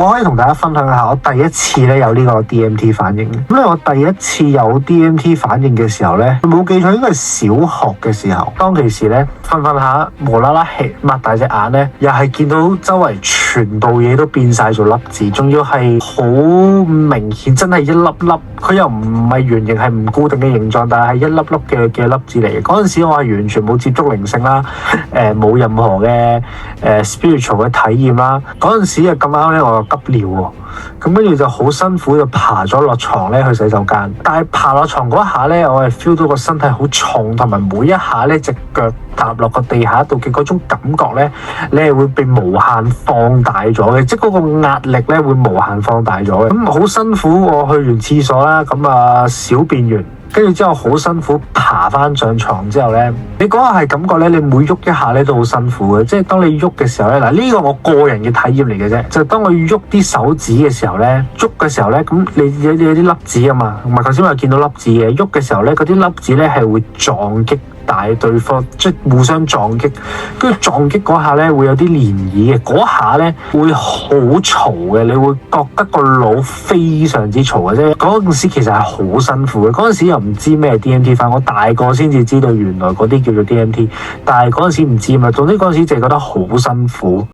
我可以同大家分享下我第一次咧有呢個 DMT 反應。咁咧我第一次有 DMT 反應嘅時候咧，冇記錯應該係小學嘅時候。當其時咧瞓下，無啦啦擘大隻眼咧，又係見到周圍全部嘢都變晒做粒子，仲要係好明顯，真係一粒粒。佢又唔係圓形，係唔固定嘅形狀，但係係一粒粒嘅粒子嚟嘅。嗰陣時我係完全冇接觸靈性啦，冇任何嘅spiritual 嘅體驗啦。嗰陣時啊咁啱咧，我又急尿喎，咁跟住就好辛苦就爬咗落床咧去洗手間。但係爬落床嗰下咧，我係 feel 到個身體好重，同埋每一下咧隻腳踏落個地下度嘅嗰種感覺咧，你係會被無限放大咗嘅，即係嗰個壓力咧會無限放大咗嘅。咁好辛苦，我去完廁所啦，咁啊小便完，跟住之後好辛苦爬翻上床之後咧，你嗰下係感覺咧，你每喐一下咧都好辛苦嘅，即係當你喐嘅時候咧，嗱呢個我個人嘅體驗嚟嘅啫，就係當我喐啲手指嘅時候咧，喐嘅時候咧，咁你有啲粒子啊嘛，唔係頭先我有見到粒子嘅，喐嘅時候咧，嗰啲粒子咧係會撞擊大對方，即係互相撞擊，跟住撞擊嗰下咧會有啲漣漪嘅，嗰下咧會好嘈嘅，你會覺得個腦非常之嘈嘅啫。嗰陣時其實係好辛苦嘅，嗰陣時又唔知咩 DMT 反，我大個先至知道原來嗰啲叫做 DMT，但係嗰陣時唔知嘛，總之嗰陣時就係覺得好辛苦。